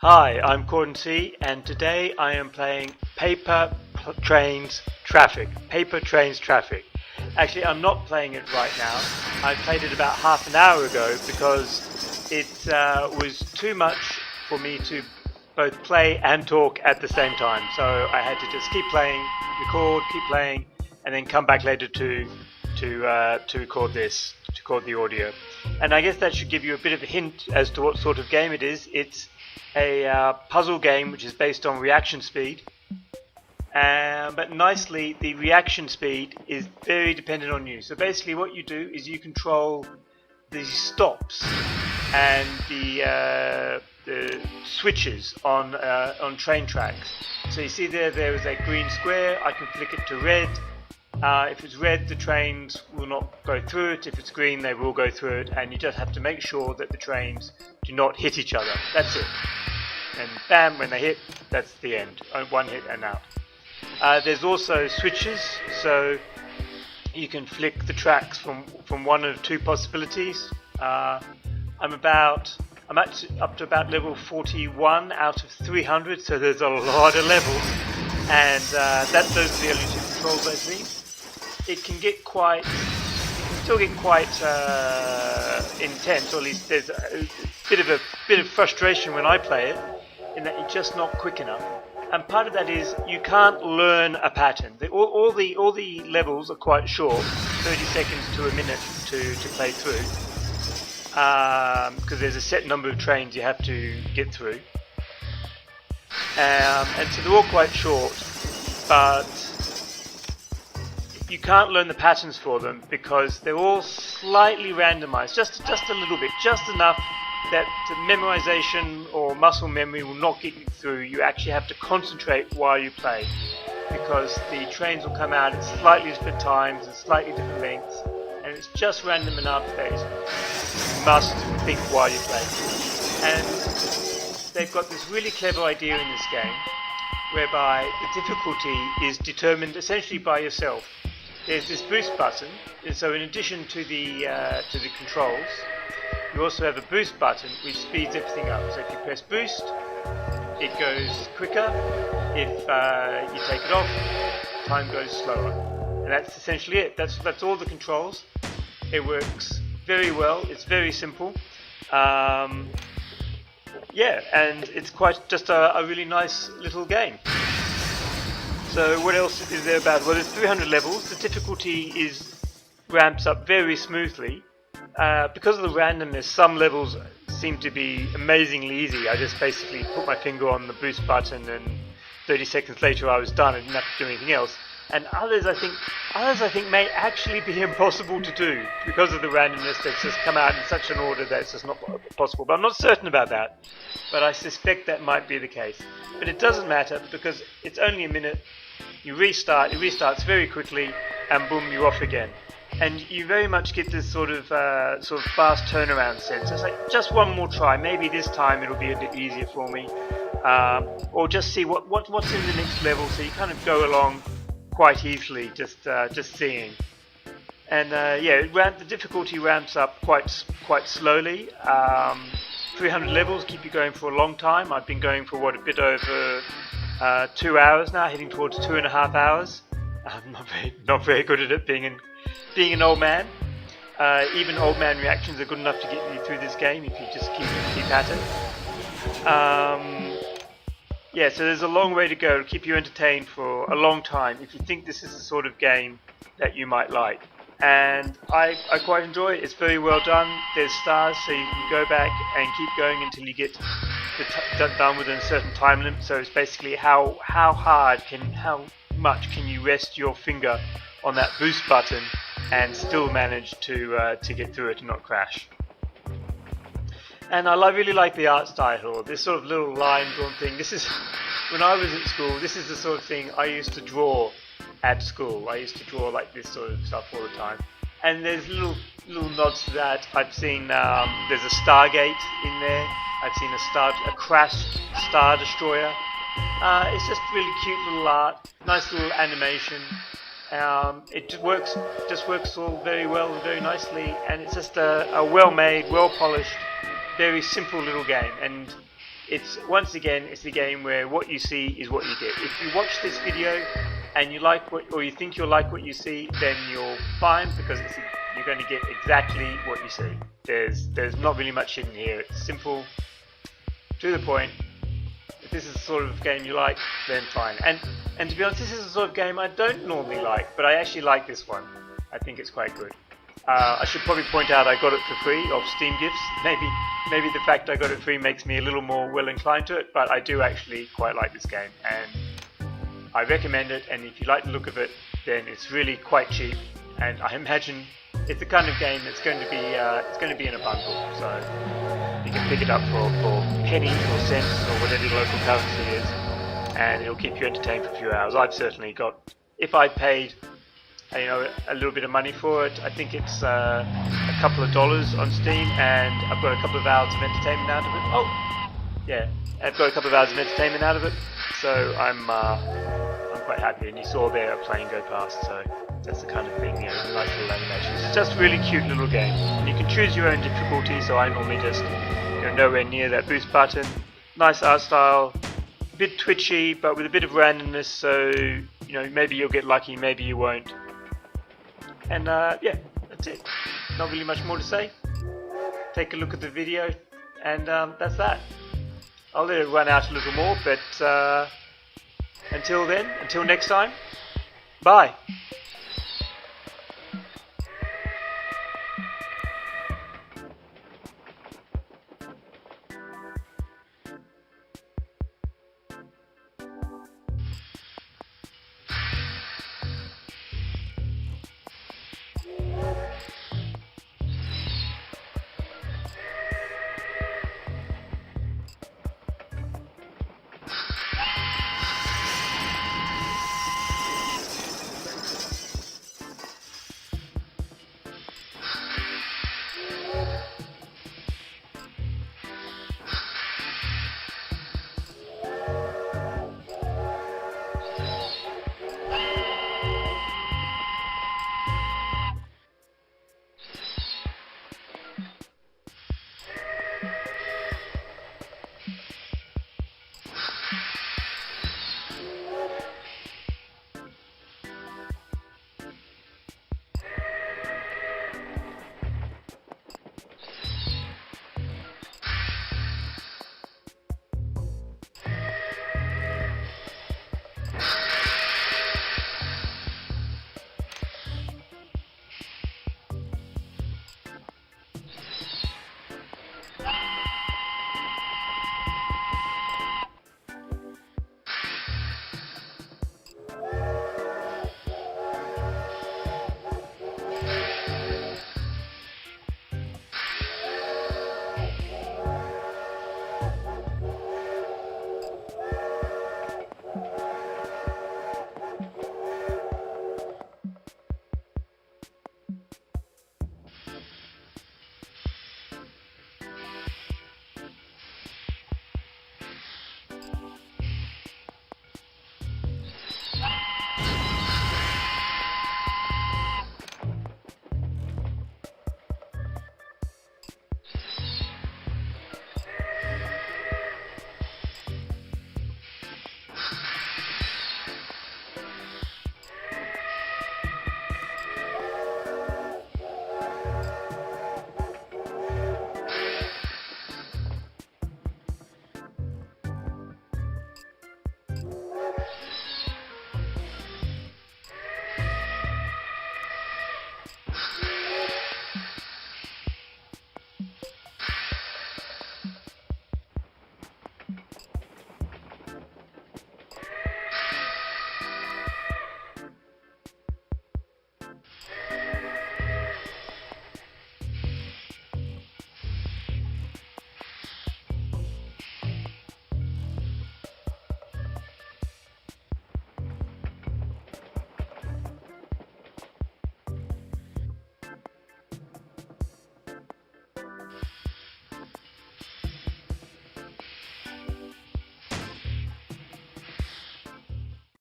Hi, I'm Corden C, and today I am playing Trains Traffic. Paper Trains Traffic. Actually, I'm not playing it right now. I played it about half an hour ago because it was too much for me to both play and talk at the same time. So I had to just keep playing, record, keep playing, and then come back later to record this, to record the audio. And I guess that should give you a bit of a hint as to what sort of game it is. It's a puzzle game which is based on reaction speed, but nicely the reaction speed is very dependent on you. So basically what you do is you control the stops and the switches on train tracks. So you see there is a green square. I can flick it to red. If it's red, the trains will not go through it. If it's green, they will go through it, and you just have to make sure that the trains do not hit each other. That's it. And bam, when they hit, that's the end. One hit and out. There's also switches, so you can flick the tracks from one of two possibilities. I'm actually up to about level 41 out of 300, so there's a lot of levels, and those are the only two controls I see. It can still get quite intense, or at least there's a bit of frustration when I play it, in that you're just not quick enough. And part of that is you can't learn a pattern. All the levels are quite short, 30 seconds to a minute to play through, because there's a set number of trains you have to get through, and so they're all quite short, but you can't learn the patterns for them because they're all slightly randomized, just a little bit, just enough that memorization or muscle memory will not get you through. You actually have to concentrate while you play, because the trains will come out at slightly different times and slightly different lengths, and it's just random enough that you must think while you play. And they've got this really clever idea in this game whereby the difficulty is determined essentially by yourself. There's this boost button, and so in addition to the controls, you also have a boost button which speeds everything up. So if you press boost, it goes quicker. If you take it off, time goes slower. And that's essentially it. That's all the controls. It works very well. It's very simple. Yeah, and it's quite just a really nice little game. So what else is there about it? Well, there's 300 levels. The difficulty ramps up very smoothly. Because of the randomness, some levels seem to be amazingly easy. I just basically put my finger on the boost button, and 30 seconds later I was done. I didn't have to do anything else. And others I think may actually be impossible to do because of the randomness. That's just come out in such an order that it's just not possible. But I'm not certain about that. But I suspect that might be the case. But it doesn't matter because it's only a minute. You restart. It restarts very quickly, and boom, you're off again. And you very much get this sort of fast turnaround sense. It's like, just one more try. Maybe this time it'll be a bit easier for me, or just see what's in the next level. So you kind of go along quite easily, just seeing. And the difficulty ramps up quite slowly. 300 levels keep you going for a long time. I've been going for a bit over 2 hours now, heading towards 2.5 hours. I'm not very good at it, being an old man. Even old man reactions are good enough to get you through this game if you just keep at it. So there's a long way to go to keep you entertained for a long time if you think this is the sort of game that you might like. And I quite enjoy it. It's very well done. There's stars, so you can go back and keep going until you get done within a certain time limit. So it's basically how much can you rest your finger on that boost button and still manage to get through it and not crash. And I really like the art style, this sort of little line drawn thing. This is, when I was at school, this is the sort of thing I used to draw at school. I used to draw like this sort of stuff all the time. And there's little nods to that. I've seen there's a Stargate in there. I've seen a crashed Star Destroyer. It's just really cute little art, nice little animation. It just works all very well and very nicely, and it's just a well-made, well-polished, very simple little game. And it's once again, it's a game where what you see is what you get. If you watch this video and you like what, or you think you'll like what you see, then you're fine, because you're going to get exactly what you see. There's not really much hidden here. It's simple, to the point. If this is the sort of game you like, then fine. And to be honest, this is the sort of game I don't normally like, but I actually like this one. I think it's quite good. I should probably point out I got it for free off Steam Gifts. Maybe the fact I got it free makes me a little more well inclined to it, but I do actually quite like this game, and I recommend it. And if you like the look of it, then it's really quite cheap, and I imagine it's the kind of game that's going to be in a bundle, so you can pick it up for pennies or cents or whatever the local currency is, and it'll keep you entertained for a few hours. I've certainly got, if I paid a little bit of money for it, I think it's a couple of dollars on Steam, and I've got a couple of hours of entertainment out of it. Oh, yeah, I've got a couple of hours of entertainment out of it, so I'm quite happy. And you saw there a plane go past, so that's the kind of thing, nice little animations. It's just a really cute little game, and you can choose your own difficulty. So I normally just nowhere near that boost button. Nice art style, a bit twitchy, but with a bit of randomness. So maybe you'll get lucky, maybe you won't. And yeah, that's it. Not really much more to say. Take a look at the video, and that's that. I'll let it run out a little more, but until then, until next time, bye.